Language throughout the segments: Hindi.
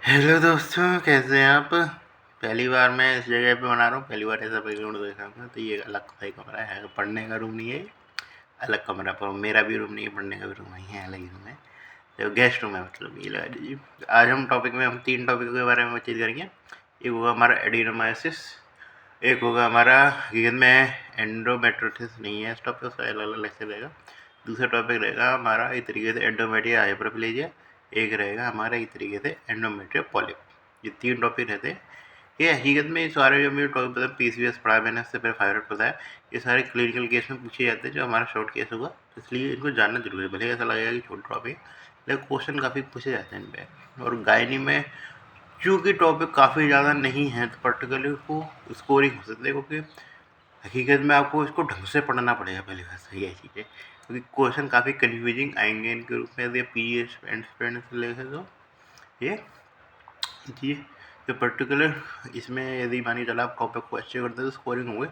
हेलो दोस्तों, कैसे हैं आप। पहली बार मैं इस जगह पे बना रहा हूँ, पहली बार ऐसा बैकग्राउंड देखा हूँ। तो ये अलग भाई कमरा है, पढ़ने का रूम नहीं है, अलग कमरा। पर मेरा भी रूम नहीं है, पढ़ने का भी रूम नहीं है, अलग ही रूम है। तो गेस्ट रूम है, मतलब ये लगा लीजिए। आज हम टॉपिक में हम 3 टॉपिक के बारे में बातचीत करेंगे। एक होगा हमारा एडिनोमाइसिस, एक होगा हमारा हकीकत में एंडोमेट्रोसिस नहीं है, इस टॉपिक उसका अलग अलग से रहेगा। दूसरा टॉपिक रहेगा हमारा एक तरीके से एंडोमेट्रिया हाइपरप्लेजिया, एक रहेगा हमारा एक तरीके से एंडोमेट्रिया पॉलिप। ये 3 टॉपिक रहते हैं। ये हकीकत में सारे जो मेरे टॉपिक पता पीसीएस पढ़ा मैंने, इससे पहले फाइब्रॉइड पता है। ये सारे क्लिनिकल केस में पूछे जाते हैं, जो हमारा शॉर्ट केस होगा, इसलिए इनको जानना जरूरी है। भले ऐसा लगेगा कि छोटा टॉपिक, लेकिन क्वेश्चन काफ़ी पूछे जाते हैं इन पे। और गायनी में चूँकि टॉपिक काफ़ी ज़्यादा नहीं है, तो पर्टिकुलरली उसको स्कोरिंग हो सकती है, क्योंकि हकीकत में आपको इसको ढंग से पढ़ना पड़ेगा पहली बात। सही है चीज़ें, क्योंकि क्वेश्चन काफ़ी कन्फ्यूजिंग आएंगे इनके रूप में, यदि पी एच एंड से लेकर तो ये जी। तो पर्टिकुलर इसमें यदि मान के चला आप टॉपिक को अच्छे करते हैं तो स्कोरिंग होंगे,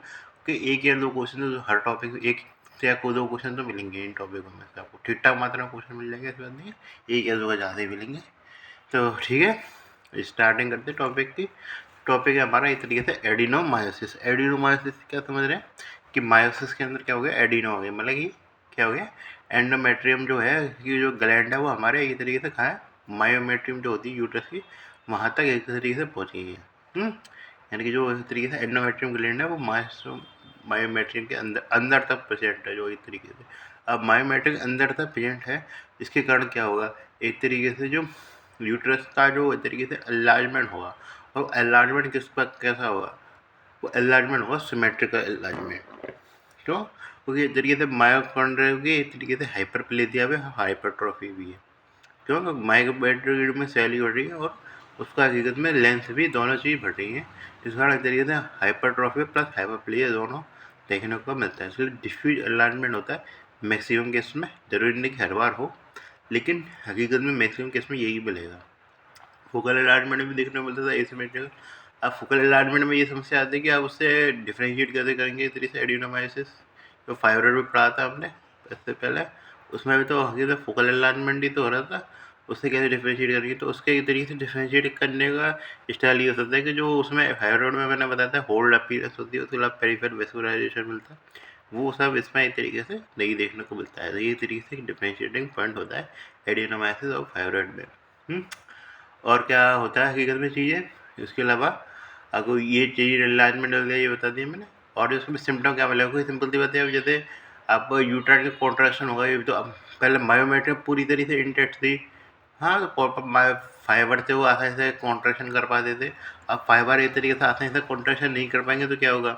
क्योंकि एक या दो क्वेश्चन तो हर टॉपिक एक से या कोई 2 क्वेश्चन तो मिलेंगे इन टॉपिकों में से। आपको ठीक ठाक मात्रा में क्वेश्चन मिल जाएंगे, ऐसी बात नहीं है, एक या दो का ज़्यादा ही मिलेंगे। तो ठीक है, स्टार्टिंग करते हैं टॉपिक की। टॉपिक है हमारा एक तरीके से एडिनोमायोसिस। एडिनोमायोसिस क्या समझ रहे हैं कि मायोसिस के अंदर क्या हो गया, एडिनो हो गया, मतलब कि क्या हो गया, एंडोमेट्रियम जो है, ये जो ग्लैंड है वो हमारे एक तरीके से कहाँ है, मायोमेट्रियम जो होती है यूट्रस की, वहाँ तक एक तरीके से पहुँच गई है। यानी कि जो एक तरीके से एंडोमेट्रियम ग्लैंड है वो मायोमेट्रियम के अंदर अंदर तक प्रेजेंट है, जो एक तरीके से। अब मायोमेट्रियम अंदर तक प्रेजेंट है, इसके कारण क्या होगा, एक तरीके से जो यूट्रस का जो एक तरीके से एनलार्जमेंट होगा। और एनलार्जमेंट किस पर कैसा होगा, वो एनलार्जमेंट होगा सिमेट्रिकल एनलार्जमेंट। क्यों, क्योंकि एक तरीके से मायोकॉन्ड्रिया की एक तरीके से हाइपरप्लेजिया में हाइपरट्रॉफी भी है। क्यों, मायोमेट्रियम में सेल ही बढ़ रही है और उसका हकीकत में लेंथ भी, दोनों चीज़ बढ़ रही हैं। इस कारण एक तरीके से हाइपरट्रॉफी प्लस हाइपरप्लेजिया दोनों देखने को मिलता है। इसलिए डिफ्यूज एनलार्जमेंट होता है मैक्सिमम केस में, जरूरी नहीं कि हर बार हो, लेकिन हकीकत में मैक्सिमम केस में यही मिलेगा। फोकल एनलार्जमेंट में भी देखने को मिलता था एसिमेट्रिकल। अब फोकल एनलार्जमेंट में ये समस्या आती है कि आप उससे डिफ्रेंशिएट कैसे करेंगे इस तरीके से एडिनोमायोसिस। तो फाइब्रॉइड में पढ़ा था हमने इससे पहले, उसमें भी तो हकीकत फोकल एनलार्जमेंट ही तो हो रहा था। उससे कैसे डिफ्रेंशिएट करेंगे, तो उसके एक तरीके से डिफ्रेंशिएट करने का स्टाइल ये हो सकता है कि जो उसमें फाइब्रॉइड में मैंने बताया था होल्ड अपीयरेंस होती है, उसके अलावा पेरिफेरल वेस्कुलराइजेशन मिलता है, वो सब इसमें एक तरीके से नहीं देखने को मिलता है। तो ये तरीके से डिफ्रेंशिएटिंग पॉइंट होता है एडिनोमायोसिस और फाइब्रॉइड में। और क्या होता है हकीकत में चीज़ें, इसके अलावा आपको ये चीज़ एनलार्जमेंट हो गया, ये बता दिया मैंने। और इसमें सिम्टम क्या मिलेगा, कोई सिंपल सी बात है। अब जैसे आप यूट्राइन का कॉन्ट्रैक्शन होगा, ये तो अब पहले मायोमेट्रियम पूरी तरीके से इंटैक्ट थी। हाँ, तो फाइबर से वो आसानी से कॉन्ट्रैक्शन कर पाते थे। अब फाइबर एक तरीके से आसानी से कॉन्ट्रैक्शन नहीं कर पाएंगे तो क्या होगा,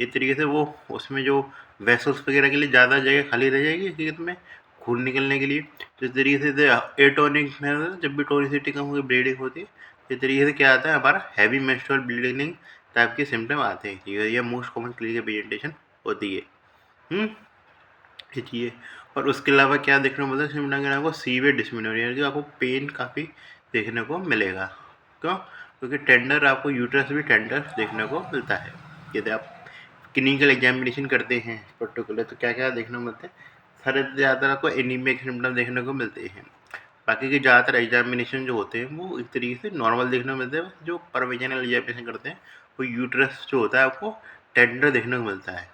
एक तरीके से वो उसमें जो वेसल्स वगैरह के लिए ज़्यादा जगह खाली रह जाएगी हकीकत में, खून निकलने के लिए। तो इस तरीके से एटोनिक में जब भी टोनिसिटी कम होगी ब्लीडिंग होती है, इस तरीके से क्या आता है, हमारा हैवी मेंस्ट्रुअल ब्लीडिंग टाइप के सिम्टम आते हैं। ये मोस्ट कॉमन क्लिनिकल प्रेजेंटेशन होती है। हम्म, ये चीज़। और उसके अलावा क्या देखने को मिलता है सिम्टम के आपको, सीवियर डिस्मेनोरिया, कि आपको पेन काफ़ी देखने को मिलेगा। क्यों, क्योंकि टेंडर आपको यूट्रस भी टेंडर देखने को मिलता है। यदि आप क्लिनिकल एग्जामिनेशन करते हैं पर्टिकुलर, तो क्या क्या देखने को मिलता है, सारे ज़्यादातर आपको एनीमिया के सिम्टम देखने को मिलते हैं। बाकी के ज़्यादातर एग्जामिनेशन जो होते हैं वो एक तरीके से नॉर्मल देखने को मिलते हैं। जो परविजनल एग्जामिनेशन करते हैं वो यूट्रस जो होता है आपको टेंडर देखने को मिलता है,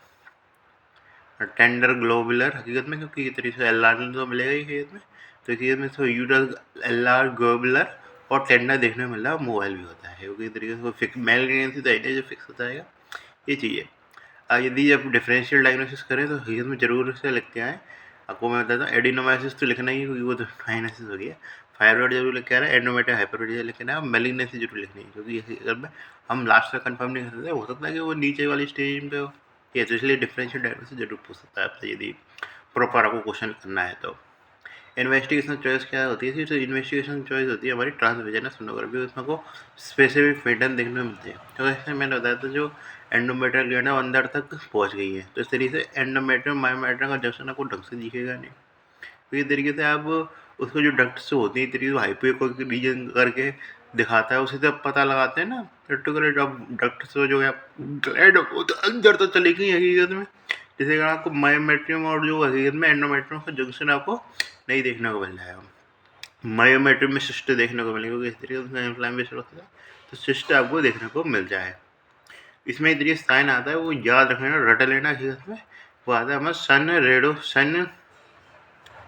टेंडर ग्लोबुलर हकीकत में, क्योंकि ये तरीके से एल तो मिलेगा ही हकीकत में। तो हकीकत में तो यूट्रस एल ग्लोबुलर और टेंडर देखने को मिल रहा है, मोबाइल भी होता है, क्योंकि तरीके से वो फिक्स मेल तो है जो फिक्स होता है। ये चीज़ है। यदि आप डिफरेंशियल डायग्नोसिस करें तो हकीकत में ज़रूर से लिख के आएँ। आपको मैं बताता हूँ, एडिनोमायोसिस तो लिखना ही, क्योंकि वो तो डायग्नोसिस हो गया। फाइब्रॉइड जरूर लिख के आ रहा है, एंडोमेट्रियम हाइपरप्लेजिया लिख के आना है, मैलिग्नेंसी जरूर लिखनी है, क्योंकि अगर में हम लास्ट तक कंफर्म नहीं कर सकते, हो सकता है कि वो नीचे वाली स्टेज पे हो। ये तो इसलिए डिफरेंशियल डायग्नोसिस जरूर पूछ सकता है आपसे, यदि प्रॉपर आपको क्वेश्चन करना है तो। इन्वेस्टिगेशन चॉइस क्या होती है, तो इन्वेस्टिगेशन चॉइस होती है हमारी ट्रांसवेजनस सोनोग्राफी। उसमें को स्पेसिफिक पैटर्न देखने को मिलते हैं। तो ऐसे मैंने बताया था जो एंडोमेट्रियल ग्लैंड है वो अंदर तक पहुंच गई है, तो इस तरीके से एंडोमेट्रियम मायोमेट्रियम का जंक्शन आपको ढंग से दिखेगा नहीं। तो ये तरीके से आप उसको जो डक्ट्स होती है तरीके से हाइपोइक रीजन करके दिखाता है, उसी से आप पता लगाते हैं ना पर्टिकुलर जब डक्ट्स जो है ग्लैंड वो तो अंदर तो चली गई हकीकत में। जिसके कारण आपको मायोमेट्रियम और जो हकीकत में एंडोमेट्रियम का जंक्शन आपको नहीं देखने को मिल जाएगा। मायोमेट्री में सिस्ट देखने को मिलेगा, इस तरीके से इन्फ्लेमेशन होता है तो सिस्ट आपको देखने को मिल जाए। इसमें इतनी साइन आता है, वो याद रखना, रट लेना इसमें। वो आता है हमारा सन रेडो, सन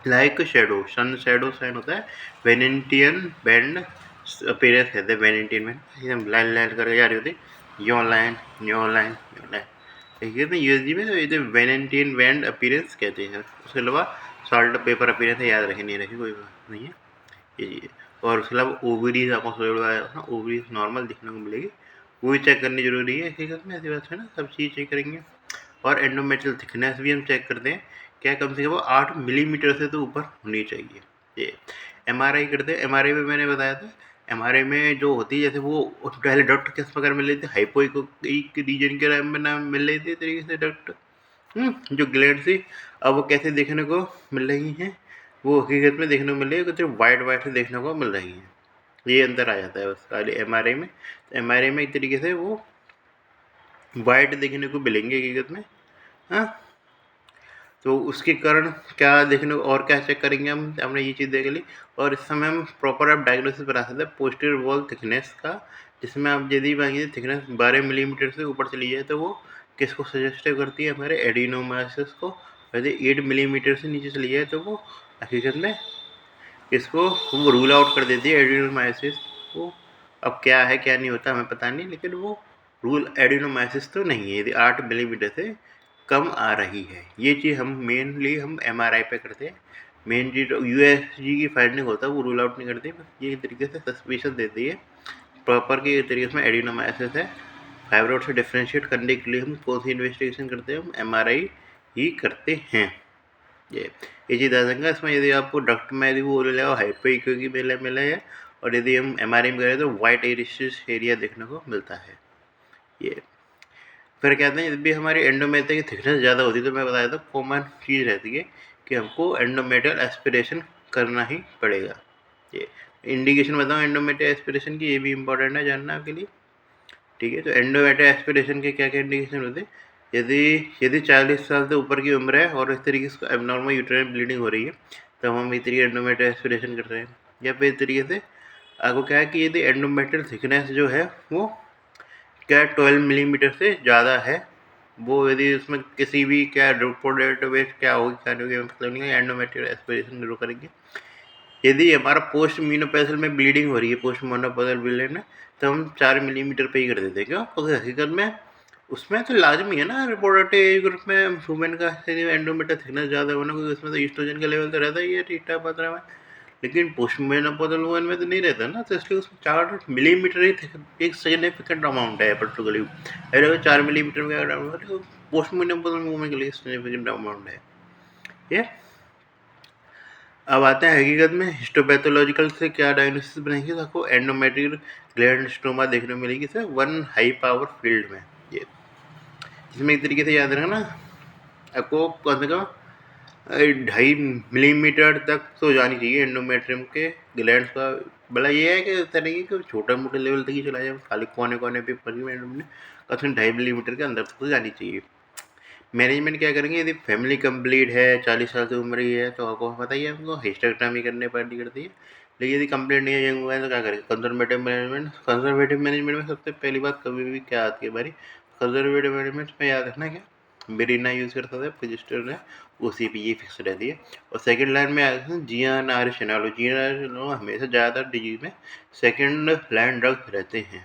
लाइक शेडो, सन शेडो साइन होता है, वेनेंटियन बैंड अपीयरेंस कहते हैं, वेनेंटियन बैंड एकदम लाइन लाइन करके जा रही होती है, यो लाइन यो लाइन यो लाइन, ठीक है ना। यूएसजी में तो ये वेनेंटियन बैंड अपीयरेंस कहते हैं। उसके अलावा सॉल्ट पेपर अपीयरेंस है, याद रखे नहीं रखे कोई बात नहीं है ये। और उसके अलावा ओवरीज आपको ओवरीज नॉर्मल दिखने को मिलेगी, वो भी चेक करनी जरूरी है हकीकत में, ऐसी बात है ना, सब चीज़ चेक करेंगे। और एंडोमेट्रियल थिकनेस भी हम चेक करते हैं, क्या कम से कम 8 मिलीमीटर से तो ऊपर होनी चाहिए। ये एमआरआई करते हैं, एमआरआई में मैंने बताया था, एमआरआई में जो होती है जैसे वो पहले डक्ट किस प्रकार मिल रही थी, हाइपोइक रीजन के नाम मिल रही थी तरीके से डक्ट, जो ग्लैंड थी, अब वो कैसे देखने को मिल रही हैं, वो हकीकत में देखने को मिल रही है, कुछ वाइट वाइट देखने को मिल रही हैं। ये अंतर आ जाता है बस खाली एमआरआई में। तो एमआरआई में एक तरीके से वो वाइट देखने को मिलेंगे हकीकत में, हाँ। तो उसके कारण क्या देखने को और क्या चेक करेंगे हम, हमने ये चीज़ देख ली। और इस समय हम प्रॉपर आप डायग्नोसिस बना सकते हैं पोस्टीरियर वॉल थिकनेस का, जिसमें आप यदि मांगिए थिकनेस 12 मिलीमीटर से ऊपर चली जाए तो वो किसको सजेस्ट करती है, हमारे एडिनोमाइसिस को। यदि 8 मिलीमीटर से नीचे चली जाए तो वो हकीकत में इसको वो रूल आउट कर देती है एडिनोमाइसिस को। अब क्या है क्या नहीं होता हमें पता नहीं, लेकिन वो रूल एडिनोमाइसिस तो नहीं है यदि 8 मिलीमीटर से कम आ रही है। ये चीज़ हम मेनली हम एमआरआई पे करते हैं। मेन चीज़ यूएसजी की फाइंडिंग होता है, वो रूल आउट नहीं करते, बस ये तरीके से सस्पिशन देती है प्रॉपर के तरीके से एडिनोमाइसिस है। फाइब्रोइड से डिफ्रेंशिएट करने के लिए हम कौन सी इन्वेस्टिगेशन करते हैं, हम एमआरआई ही करते हैं। ये चीज़ आ जाएगा इसमें, यदि आपको डक्ट में यदि वो मिलेगा हाइपोइक की मिला है, और यदि हम एमआरआई में करें तो वाइट एरिशियस एरिया देखने को मिलता है। ये फिर कहते हैं यदि हमारी एंडोमेट्रियल की थिकनेस ज़्यादा होती है तो मैं बताया था कॉमन चीज़ रहती है कि हमको एंडोमेट्रियल एस्पिरेशन करना ही पड़ेगा। ये इंडिकेशन बताऊँ एंडोमेट्रियल एस्पिरेशन की, ये भी इंपॉर्टेंट है जानना आपके लिए, ठीक है। तो एंडोमेट्रियल एस्पिरेशन के क्या क्या इंडिकेशन होते हैं, यदि 40 साल से ऊपर की उम्र है और इस तरीके से एबनॉर्मल यूटेराइन ब्लीडिंग हो रही है तो हम इस तरीके एंडोमेट्रियल एस्पिरेशन कर रहे हैं। या फिर इस तरीके से आपको क्या है कि यदि एंडोमेट्रियल थिकनेस जो है वो क्या 12 मिलीमीटर से ज़्यादा है, वो यदि उसमें किसी भी क्या रिपोर्टेड वेस्ट क्या होगी क्या नहीं होगी मतलब नहीं, एंडोमेट्रियल एस्पिरेशन जरूर करेंगे। यदि हमारा पोस्ट मीनोपॉजल में ब्लीडिंग हो रही है, पोस्ट मोनोपॉजल ब्लीडिंग में, तो हम 4 मिलीमीटर पे ही कर देते हैं। क्यों? क्योंकि हकीकत में उसमें तो लाजमी है ना रिपोर्टेड एज ग्रुप में वुमेन का एंडोमेट्रियल थिकनेस ज़्यादा होना, क्योंकि उसमें तो ईस्ट्रोजन का लेवल तो रहता ही है ठीक ठाक मात्रा में, लेकिन पोस्ट मेनोपॉजल वुमेन में तो नहीं रहता ना, तो इसलिए उसमें 4 मिलीमीटर ही एक सिग्निफिकेंट अमाउंट है पर्टिकुलरली। अगर 4 मिलीमीटर का पोस्ट मेनोपॉजल वुमेन के लिए सिग्निफिकेंट अमाउंट है ये। अब आते हैं हकीकत में हिस्टोपैथोलॉजिकल से क्या डायग्नोसिस बनेगी, तो आपको एंडोमेट्रियल ग्लैंडस्टोमा देखने को मिलेगी सर 1 हाई पावर फील्ड में। ये जिसमें एक तरीके से याद रखना आपको कम से कम 2.5 मिलीमीटर तक तो जानी चाहिए एंडोमेट्रियम के ग्लैंड का। भला ये है कि तरीके कि छोटा मोटे लेवल तक ही चला जाए, खाली कोने कोने पे पर कम से 2.5 मिलीमीटर के अंदर तक तो जानी चाहिए। मैनेजमेंट क्या करेंगे, यदि फैमिली कंप्लीट है 40 साल से उम्र ही है तो आपको पता ही है हमको हिस्टेक्टॉमी करने पड़ती करती है। लेकिन यदि कंप्लीट नहीं है यंग हुआ है तो क्या करेंगे, कंजर्वेटिव मैनेजमेंट में सबसे पहली बात कभी भी क्या आती है हमारी, कंजर्वेटिव मैनेजमेंट में याद रखना क्या बेरीना यूज़ कर सकते हैं, फिजिस्टर है उसी पे ये फिक्स रहती है। और सेकंड लाइन में आते हैं GnRH हमेशा ज़्यादातर डिजीज में सेकंड लाइन ड्रग्स रहते हैं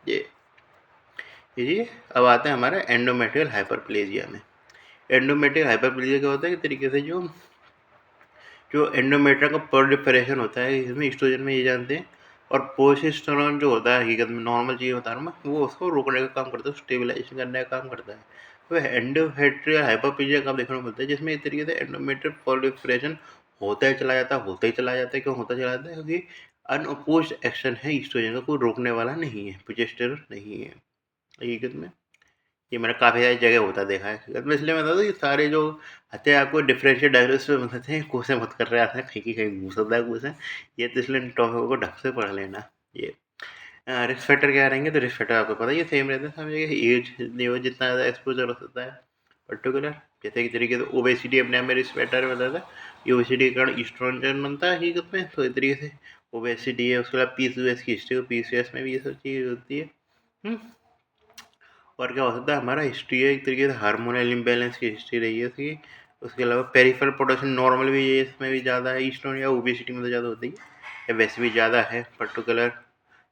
ये। अब आते हैं हमारे एंडोमेट्रियल हाइपरप्लेजिया में। एंडोमेट्रियल हाइपरप्लेजिया क्या होता है, एक तरीके से जो एंडोमेट्रियम का प्रोलिफरेशन होता है, इसमें ईस्ट्रोजन में ये जानते हैं, और प्रोजेस्टेरोन जो होता है हकीकत में नॉर्मल चीज़ बता रहा हूँ मैं, वो उसको रोकने का काम करता है, स्टेबलाइजेशन करने का काम करता है। तो एंडोमेट्रियल हाइपरप्लेजिया का देखने को मिलता है, जिसमें एक तरीके से एंडोमेट्रियल प्रोलिफरेशन होता ही चला जाता है। क्यों होता चला जाता है? क्योंकि अनअपोज्ड एक्शन है ईस्ट्रोजन का, कोई रोकने वाला नहीं है, प्रोजेस्टेरोन नहीं है हकीकत में। ये मैंने काफ़ी सारी जगह होता देखा है, मैं इसलिए मैं बता दूँ ये सारे जो आते हैं आपको डिफरेंशियल डायग्नोसिस में बताते हैं, कोसे मत कर रहे आते हैं कहीं की कहीं घूस होता है कोसे, ये तो इसलिए टॉपिक को ढंग से पढ़ लेना। ये रिस्क फैक्टर क्या रहेंगे, तो रिस्क फैक्टर आपको पता है ये सेम रहता है सब जगह, एज नहीं हो जितना ज़्यादा एक्सपोजर हो सकता है पर्टिकुलर जैसे कि तरीके से ओबेसिटी अपने आप में रिस्क फैक्टर में बताया था, ये ओबेसिटी के कारण स्ट्रोजन बनता है हकीकत में। तो इस तरीके से ओबेसिटी है, उसके बाद पीसीओएस की हिस्ट्री, पीसीओएस में भी ये सब चीज़ होती है। और क्या हो सकता है, हमारा हिस्ट्री है एक तरीके से हार्मोनल इम्बैलेंस की हिस्ट्री रही है इसकी। उसके अलावा पेरिफेरल पोटेंशियल नॉर्मल भी है, इसमें भी ज़्यादा है, ईस्ट्रोजन या ओबेसिटी में तो ज़्यादा होती है, या वैसे भी ज़्यादा है पर्टिकुलर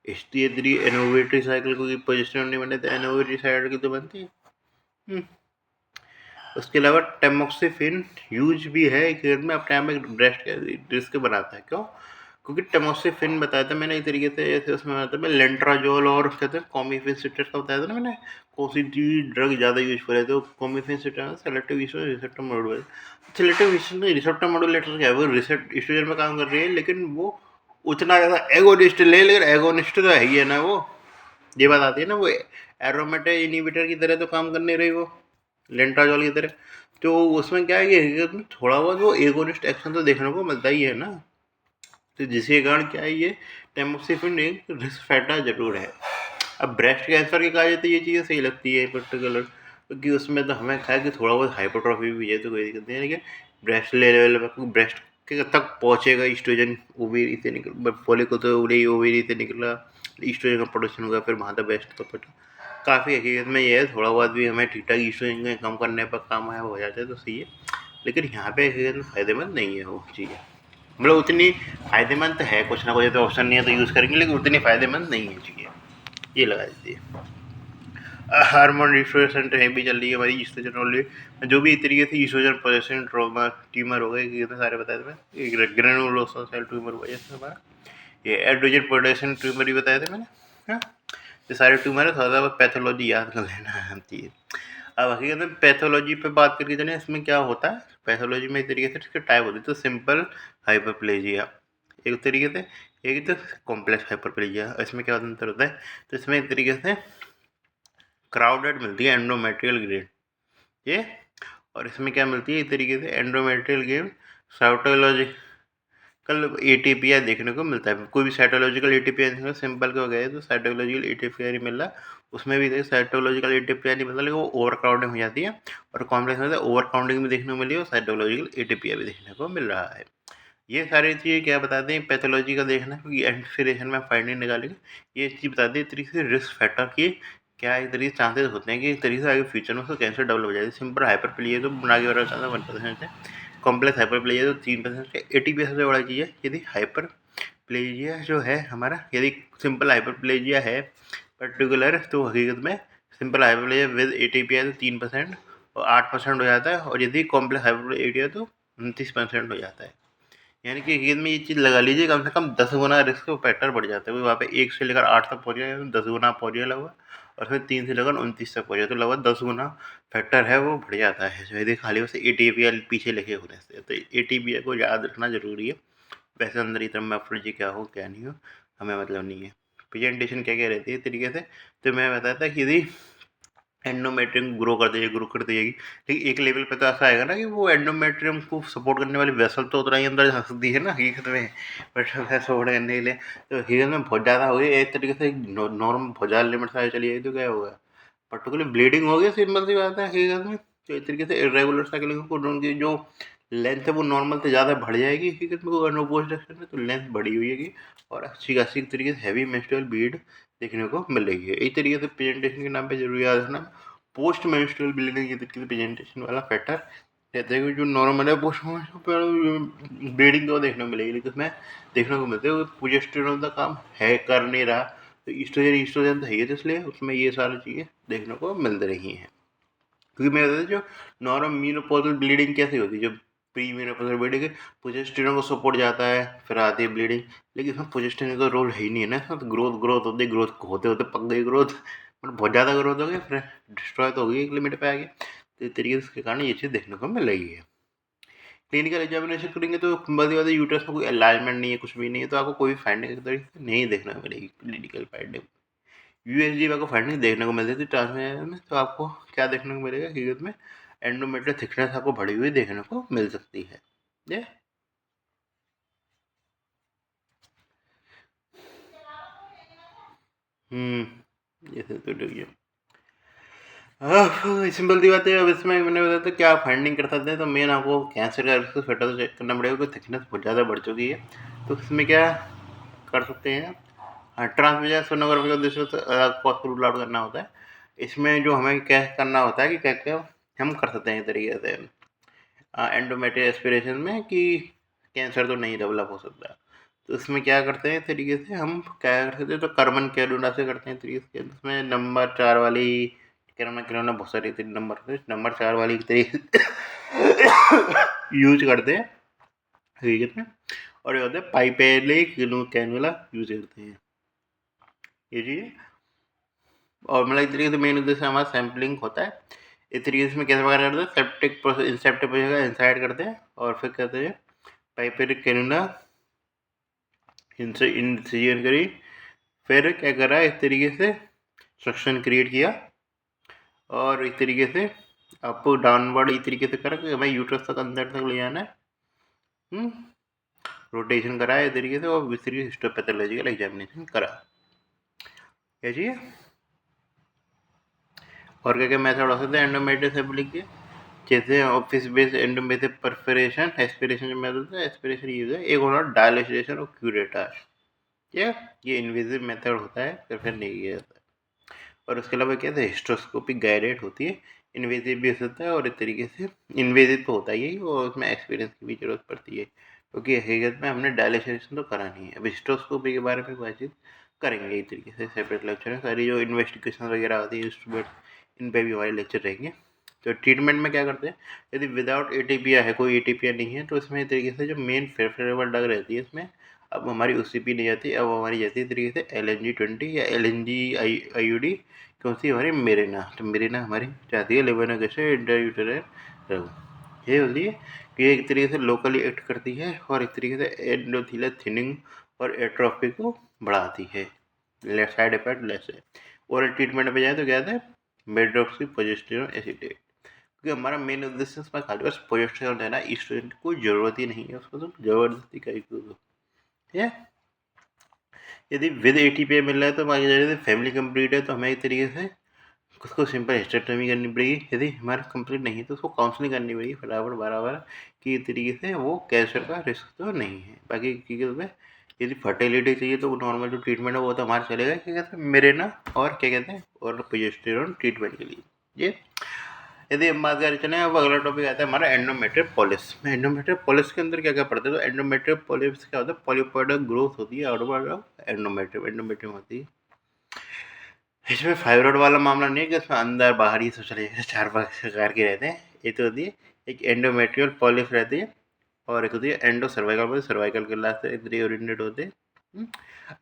हिस्ट्री। यदि एनोवेटरी साइकिल को पोजिशन नहीं बने तो एनोवेटरी साइकिल की तो बनती है। उसके अलावा टेमोक्सिफिन यूज भी है एक में अपने आप में ब्रेस्ट रिस्क बनाता है। क्यों? क्योंकि टेमोक्सिफिन बताया था मैंने एक तरीके से, ऐसे उसमें बताया था मैं लेंट्राजोल और कहते हैं कॉमिफिन सिट्रेट का बताया था ना मैंने, कौन सी ड्रग ज़्यादा यूजफुल है। तो clomiphene citrate selective receptor modulator. Selective receptor modulator क्या है, वो एस्ट्रोजन में काम कर रही है, लेकिन वो उतना ज़्यादा एगोनिस्ट ले, लेकिन एगोनिस्ट तो है ही है ना वो, ये बात आती है ना, वो एरोमेटिक इनहिबिटर की तरह तो काम कर नहीं रही वो, लेंट्राजोल की तरह। तो उसमें क्या है कि हकीकत में थोड़ा बहुत वो एगोनिस्ट एक्शन तो देखने को मिलता ही है ना। तो जिसके कारण क्या है, ये टेमोक्सिफिन एक रिस्क फैक्टर जरूर है। अब ब्रेस्ट कैंसर के कारण तो ये चीज़ें सही लगती है पर्टिकुलर, क्योंकि उसमें तो हमें क्या है कि थोड़ा बहुत हाइपोट्रोफी भी है तो कोई दिक्कत नहीं है, लेकिन ब्रेस्ट लेवल पर ब्रेस्ट के तक पहुँचेगा ईस्ट्रोजन, ओवेरी से निकल फॉलिकल तो ओवेरी से निकला, ईस्ट्रोजन का प्रोडक्शन होगा, फिर वहाँ तक ब्रेस्ट का पहुँचा। काफ़ी हकीकत में ये है, थोड़ा बहुत भी हमें ठीक ठाक ईस्ट्रोजन कम करने पर काम आया हो जाता है तो सही है, लेकिन यहाँ पे हकीकत में फ़ायदेमंद नहीं है वो चीज़ें। मतलब उतनी फ़ायदेमंद तो है, कुछ ना कुछ तो ऑप्शन नहीं है तो यूज़ करेंगे, लेकिन उतनी फ़ायदेमंद नहीं है चीज़ें, ये लगा दीजिए। हार्मोन रिस्टोरेशन भी चल रही है हमारी ईस्ट्रोजन ऑलरेडी, जो भी तरीके से ईस्ट्रोजन पोजेशन ट्रोमा ट्यूमर हो गए, कितने सारे बताए थे मैं, एक ग्रेनुलोसा सेल ट्यूमर हुआ जैसे हमारा, ये एड्रोजन पोटेशन ट्यूमर ही बताए थे मैंने। हाँ, ये सारे ट्यूमर है, थोड़ा सा पैथोलॉजी याद कर लेना आती है। अब हकीकत में पैथोलॉजी पे बात करके चले, इसमें क्या होता है पैथोलॉजी में, एक तरीके से इसके टाइप होते हैं। तो सिंपल हाइपरप्लेजिया एक तरीके से, एक तो कॉम्प्लेक्स हाइपरप्लेजिया, इसमें क्या अंतर होता है, तो इसमें एक तरीके से क्राउडेड मिलती है एंडोमेट्रियल ग्रेड ये, और इसमें क्या मिलती है एक तरीके से एंडोमेट्रियल ग्रेड साइटोलॉजिकल एटीपीआई देखने को मिलता है। कोई भी साइटोलॉजिकल एटीपीआई सिंपल का हो गया है तो साइटोलॉजिकल एटीपीआई नहीं मिल रहा, उसमें भी देखिए साइटोलॉजिकल एटीपीआई नहीं मिलता, लेकिन वो ओवर क्राउडिंग हो जाती है, और कॉम्प्लेक्स में ओवर काउंटिंग भी देखने को मिली है और साइटोलॉजिकल एटीपीआई भी देखने को मिल रहा है। ये सारी चीज़ें क्या बताते हैं पैथोलॉजी का देखना, क्योंकि एंटिफिरेशन में फाइंडिंग निकालेंगे, ये चीज़ बताती है एक तरीके से रिस्क फैक्टर की क्या एक तरीके से चांसेस होते हैं कि एक तरीके से आगे फ्यूचर में उसको कैंसर डेवलप हो जाए। सिंपल हाइपरप्लेजिया तो आगे बढ़ा चांस 1% है, कॉम्प्लेक्स हाइपरप्लेजिया तो 3% है, एटीपी सबसे बड़ा चीज़ है। यदि हाइपरप्लेजिया जो है हमारा, यदि सिंपल हाइपरप्लेजिया है पर्टिकुलर, तो हकीकत में सिंपल हाइपरप्लेजिया विद एटीपी है तो 3% और 8% हो जाता है, और यदि कॉम्प्लेक्स हाइपरप्लेजिया तो 29% हो जाता है। यानी कि गेंद में ये चीज़ लगा लीजिए, कम से कम 10 गुना रिस्क फैक्टर बढ़ जाता है। वहाँ पे 1 से लेकर 8 तक पहुँच गया, 10 गुना पहुँच गया लगभग, और फिर 3 से लेकर 29 तक पहुँच गया, तो लगभग 10 गुना फैक्टर है वो बढ़ जाता है, जो यदि खाली उसे एटीपीएल पीछे लिखे होने से। तो एटीपीएल को याद रखना ज़रूरी है। वैसे अंदर इतना मेफोलॉजी क्या हो क्या नहीं हो हमें मतलब नहीं है। प्रेजेंटेशन क्या क्या रहती है तरीके से, तो मैं बताया था कि यदि एंडोमेट्रियम ग्रो करती जाएगी, लेकिन एक लेवल पे तो ऐसा आएगा ना कि वो एंडोमेट्रियम को सपोर्ट करने वाली वेसल तो उतना ही अंदर जा सकती है ना हकीकत में, बट सपोर्ट करने के लिए तो हकीकत में बहुत ज़्यादा हो गई एक तरीके से, नॉर्म बहुत ज़्यादा लिमिट से चली जाएगी तो क्या होगा, पर्टिकुलर ब्लीडिंग हो गई, सिंपल सी बात है हकीकत में। तो एक तरीके से इरेगुलर साइकिलिंग को उनकी जो लेंथ है वो नॉर्मल से ज़्यादा बढ़ जाएगी हकीकत में, अनोपोज डायरेक्शन में तो लेंथ बढ़ी हुई है, और अच्छी खासी तरीके से हैवी मेंस्ट्रुअल ब्लीड देखने को मिल रही है। इस तरीके से प्रेजेंटेशन के नाम पे जरूर याद रखना, पोस्ट मेंस्ट्रुअल ब्लीडिंग की तरीके से प्रेजेंटेशन वाला फैक्टर कहते हैं कि जो नॉर्मल है पोस्ट मेंस्ट्रुअल ब्लीडिंग तो देखने को मिलेगी, लेकिन उसमें देखने को मिलते हैं प्रोजेस्टेरोन का काम है कर नहीं रहा, तो ईस्ट्रोजन तो है ही, तो इसलिए उसमें ये सारी चीज़ें देखने को मिल रही हैं। क्योंकि मैं बताता जो नॉर्मल मीनोपॉजल ब्लीडिंग कैसे होती है, जब प्री मीनोपॉजल ब्लीडिंग प्रोजेस्टेरोन को सपोर्ट जाता है फिर आती है ब्लीडिंग, लेकिन इसमें प्रोजेस्टेरोन का रोल है ही नहीं है ना, इसमें तो ग्रोथ ग्रोथ होती है, ग्रोथ होते होते पक गई ग्रोथ, मतलब बहुत ज़्यादा ग्रोथ हो गई, फिर डिस्ट्रॉय तो हो गई एक लिमिट पे आ गया। तो इस तरीके से इसके कारण ये चीज़ देखने को मिल रही है। क्लिनिकल एग्जामिनेशन करेंगे तो बड़ी बात यूट्रस में कोई अलाइनमेंट नहीं है, कुछ भी नहीं है, तो आपको कोई फाइंडिंग नहीं देखने को मिलेगी क्लिनिकल फाइंडिंग। यूएसजी में आपको फाइंडिंग देखने को मिलती थी ट्रांसमीटर में, तो आपको क्या देखने को मिलेगा हकीकत में, एंडोमेट्रियल थिकनेस आपको बढ़ी हुई देखने को मिल सकती है। ये ये तो ठीक है। सिंपल सी बात है। अब इसमें मैंने बताया था क्या फाइंडिंग कर सकते हैं, तो मेन आपको कैंसर का रिस्क फैक्टर चेक करना पड़ेगा कि थिकनेस बहुत ज़्यादा बढ़ चुकी है। तो इसमें क्या कर सकते हैं, ट्रांसमिशन सोनोग्राफी का उद्देश्य कॉस्ट रूल आउट करना होता है। इसमें जो हमें क्या करना होता है कि क्या क्या हम कर सकते हैं तरीके से एंडोमेट्रियल एस्पिरेशन में कि कैंसर तो नहीं डेवलप हो सकता। तो इसमें क्या करते हैं तरीके से, हम क्या कर सकते हैं, तो कार्बन कैलुना से करते हैं तरीके से। इसमें नंबर 4 वाली कैलुना बहुत सारी नंबर 4 वाली तरीके यूज करते हैं ठीक है। और ये होता है पाइपेले कैनुला यूज करते हैं ये चीज़। और मतलब एक तरीके से मेन उद्देश्य हमारा सैम्पलिंग होता है। इस तरीके से कैसे वगैरह करते हैं, सेप्टिक प्रोसेस इंसेप्टिक प्रोसेस इंसाइड करते हैं और फिर कहते हैं पाइपेरिक कैनुला इंसिजन करी, फिर क्या करा इस तरीके से सक्शन क्रिएट किया और इस तरीके से अप डाउनवर्ड इस तरीके से करा कि हमें यूट्रस तक अंदर तक ले जाना है। रोटेशन कराया इस तरीके से और विस्तृत हिस्टोपैथोलॉजिकल एग्जामिनेशन करा क्या चाहिए। और क्या क्या मेथड हो सकते हैं एंडोमेट्रियल सैंपलिंग के, जैसे office based endometrial perforation aspiration जो मेथड है, एस्पिरेशन यूज है। एक होना डायलिसेशन और क्यूरेटाज, क्या ये इन्वेजिव मेथड होता है, प्रेफर नहीं किया जाता है। और उसके अलावा क्या है, हिस्ट्रोस्कोपिक गाइडेड होती है, इन्वेजिव भी हो सकता है। और इस तरीके से इन्वेजिव तो होता ही है और उसमें एक्सपीरियंस की भी जरूरत पड़ती है, क्योंकि हकीकत में हमने डायलिसेशन तो करा नहीं है। अब हिस्ट्रोस्कोपी के बारे में बातचीत करेंगे इस तरीके से सेपरेट लेक्चर है। सारी जो इन्वेस्टिगेशन वगैरह आती है इंस्ट्रूमेंट, इन पर भी हमारे लेक्चर रहेंगे। तो ट्रीटमेंट में क्या करते हैं, यदि विदाउट एटीपिया है, कोई एटीपिया नहीं है, तो इसमें तरीके से जो मेन फेवरेबल ड्रग रहती है इसमें, अब हमारी OCP नहीं जाती, अब हमारी जाती है तरीके से LNG-20 या LNG IUD, कौन सी हमारी मेरिना। तो मेरिना हमारी जाती है लेवोनागेशन इंट्रायूटेराइन ड्रग। ये होती है कि एक तरीके से लोकली एक्ट करती है और एक तरीके से एंडोथेलियल थिनिंग और एट्रोफी को बढ़ाती है। साइड इफेक्ट लेस है। ओरल ट्रीटमेंट पे जाए तो क्या है, मेड्रोक्सी प्रोजेस्टेरोन एसीटेट, क्योंकि हमारा मेन उद्देश्य इसमें खाली बस प्रोजेस्टेरोन देना, स्टूडेंट की कोई ज़रूरत ही नहीं है उसको, तो ज़बरदस्ती करी तो ठीक है। यदि विद ATPA मिल रहा है तो बाकी जैसे फैमिली कंप्लीट है तो हमें एक तरीके से उसको सिंपल हिस्टेक्टोमी करनी पड़ेगी। यदि हमारी कंप्लीट नहीं है तो उसको काउंसलिंग करनी पड़ेगी फटाफट बराबर, कि इस तरीके से वो कैंसर का रिस्क तो नहीं है। बाकी चीज़ों में यदि फर्टिलिटी चाहिए तो वो नॉर्मल जो ट्रीटमेंट है वो तो हमारा चलेगा, क्या कहते हैं मेरेना और क्या कहते हैं और प्रोजेस्टेरोन ट्रीटमेंट के लिए ये। यदि हम बात करें चलें, अब अगला टॉपिक आता है हमारा एंडोमेट्रियल पॉलिस। एंडोमेट्रियल पॉलिस के अंदर क्या क्या पड़ता है, तो एंडोमेट्रियल पॉलिस क्या होता है, पॉलीपॉइडल ग्रोथ होती है आउटवर्ड ऑफ एंडोमेट्रियम होती है। इसमें फाइब्रॉइड वाला मामला नहीं है कि इसमें अंदर बाहर ही सब चले जाते, 4 प्रकार के रहते हैं। एक तो होती है एक एंडोमेट्रियल पॉलिप रहती है, और एक होती है एंडो सर्वाइकल, सर्वाइकल के लास्ट से इधर ओरिएंटेड होते हैं।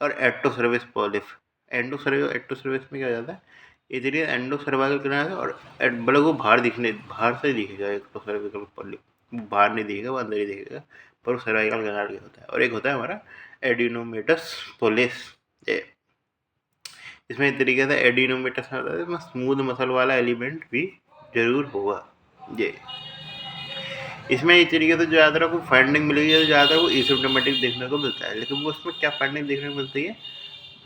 और एटो सर्विस पॉलिप, एटो सर्विस में क्या हो जाता है, इधर एंडो सर्वाइकल के नाम है और बड़े को बाहर से दिखेगा। एटो सर्वाइकल पॉलिप बाहर नहीं दिखेगा, वो अंदर ही दिखेगा, पर वो सर्वाइकल के नाम होता है। और एक होता है हमारा एडिनोमेटस पोलिस। इसमें एक तरीके से एडिनोमेटस में होता है, इसमें स्मूथ मसल वाला एलिमेंट भी जरूर होगा ये। इसमें इस तरीके से ज़्यादातर आपको फाइंडिंग मिलेगी, ज़्यादातर वो एसिम्प्टोमेटिक देखने को मिलता है, लेकिन वो उसमें क्या फाइंडिंग देखने को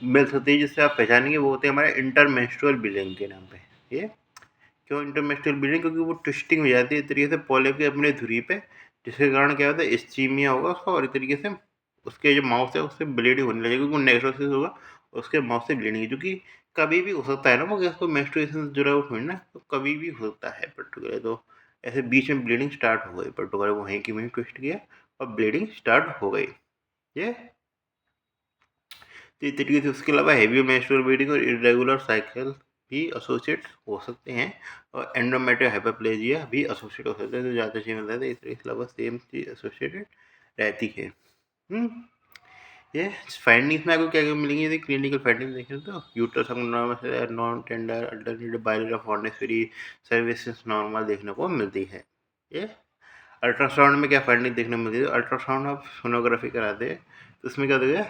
मिल सकती है जिससे आप पहचानेंगे, वो होते हैं हमारे इंटरमेंस्ट्रुअल ब्लीडिंग के नाम पे। ये क्यों इंटरमेंस्ट्रुअल ब्लीडिंग, क्योंकि वो ट्विस्टिंग हो जाती है इस तरीके से पॉलिप के अपने धुरी पे, जिसके कारण क्या होता है इस्चीमिया होगा उसका, और इस तरीके से उसके जो माउथ है उससे ब्लीडिंग होने लगेगी, क्योंकि नेक्रोसिस होगा उसके माउथ से ब्लीडिंग, जो कि कभी भी हो सकता है ना, वो उसको मेंस्ट्रुएशन से जुड़ा हुआ थोड़ी ना, तो कभी भी हो सकता है पर्टिकुलर। तो ऐसे बीच में ब्लीडिंग स्टार्ट हो गई पर्टिकुलर, वो वहीं की वहीं ट्विस्ट किया और ब्लीडिंग स्टार्ट हो गई ये। तो इस तरीके से उसके अलावा हैवी मेंस्ट्रुअल ब्लीडिंग और इरेगुलर साइकिल भी एसोसिएट हो सकते हैं, और एंडोमेट्रियल हाइपरप्लेजिया भी एसोसिएट हो सकते हैं। तो ज़्यादा चीज़ मिलता है इसके अलावा सेम चीज़ एसोसिएटेड रहती है। ये फाइंडिंग्स में आपको क्या क्या मिलेंगी, यदि क्लिनिकल फाइंडिंग देखें तो uterus non tender alternative biology fornices free services normal देखने को मिलती है ये। अल्ट्रासाउंड में क्या फाइंडिंग देखने को मिलती है, अल्ट्रासाउंड आप सोनोग्राफी कराते हैं तो उसमें क्या देगा,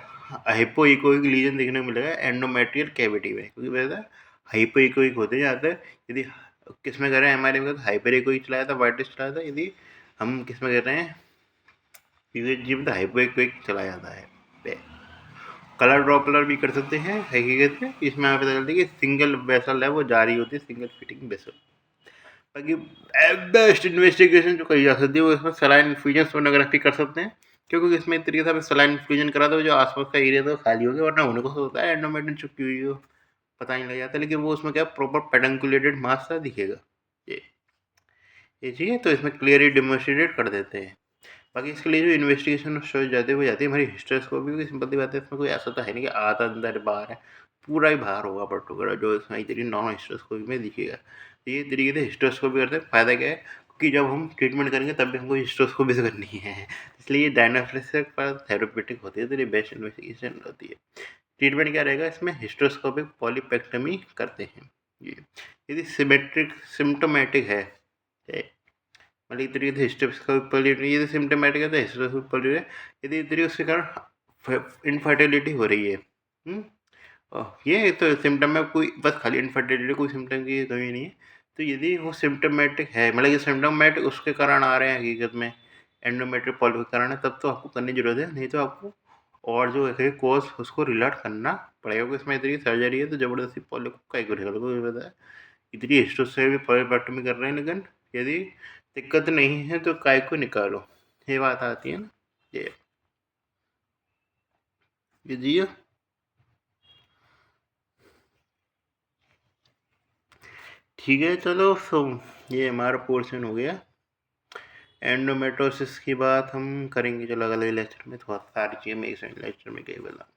हाइपोइकोइक लीजन देखने को मिलेगा एंडोमेट्रियल कैविटी में, क्योंकि वैसा हाइपोइकोइक होते जाते हैं। यदि किस में कर रहे हैं हमारे में, हाइपर इकोइक चलाया था, वाइटिस चलाया था, यदि हम किस में कर रहे हैं, क्योंकि जी में तो हाइपोइकोइक चलाया जाता है। कलर ड्रॉपलर भी कर सकते हैं हकीकत में। इसमें हमें पता चलता है कि सिंगल वेसल है वो जारी होती है, सिंगल फिटिंग वेसल। बाकी बेस्ट इन्वेस्टिगेशन जो कही जा सकती है वो इसमें सलाइन इन्फ्यूजन सोनोग्राफी कर सकते हैं, क्योंकि इसमें एक तरीके से हमें सलाइन इन्फ्यूजन करा दो जो आसपास का एरिया तो खाली हो गया, वरना होने को होता है एंडोमेट्रियम चुपकी हुई हो पता नहीं लग जाता, लेकिन वो उसमें क्या प्रॉपर पेडंकुलेटेड मास सा दिखेगा। ये ये चीज़ तो इसमें क्लियरली डेमोन्स्ट्रेटेड कर देते हैं। बाकी इसके लिए जो इन्वेस्टिगेशन शो जाती है वो जाती है हमारी हिस्टोस्कोपी की। सिंपल सी बात है, इसमें कोई ऐसा तो है नहीं कि आधा अंदर बाहर है, पूरा ही बाहर होगा पर्टिकुलर जो इसमें एक तरीके नॉन हिस्टोस्कोपी में दिखेगा। तो ये तरीके से हिस्टोस्कोपी करते हैं। फ़ायदा क्या है, क्योंकि जब हम ट्रीटमेंट करेंगे तब भी हमको हिस्टोस्कोपी से करनी है, इसलिए ये डायग्नोस्टिक पर थेरेप्यूटिक होती है, तो ये बेस्ट इन्वेस्टिगेशन होती है। ट्रीटमेंट क्या रहेगा इसमें, हिस्टोस्कोपिक पॉलीपेक्टमी करते हैं ये। यदि सिमेट्रिक सिम्टोमेटिक है मतलब एक तरीके से हिस्टोस्कोपिक ये सिम्टोमेटिक है तो हिस्टोस्कोपिक है। यदि एक तरीके उसके कारण इनफर्टिलिटी हो रही है, ये तो सिम्टम में कोई बस खाली इनफर्टिलिटी कोई सिम्टम की कमी नहीं है। तो यदि वो सिम्टोमेटिक है मतलब ये सिम्टोमेटिक उसके कारण आ रहे हैं हकीकत में एंडोमेट्रियल पॉलिप के कारण है, तब तो आपको करने की जरूरत है, नहीं तो आपको और जो है कोर्स उसको रिलेट करना पड़ेगा, क्योंकि इसमें इतनी सर्जरी है तो ज़बरदस्ती पॉलिप का एक पता है इतनी हिस्टो से भी पॉलीपेक्टमी कर रहे हैं, लेकिन यदि दिक्कत नहीं है तो काय को निकालो, ये बात आती है ना। ये जी ठीक है, चलो सो ये हमारा पोर्शन हो गया। एंडोमेट्रोसिस की बात हम करेंगे चलो अगले लेक्चर में, थोड़ा सारी चीज़ें मैं इस लेक्चर में कही बता।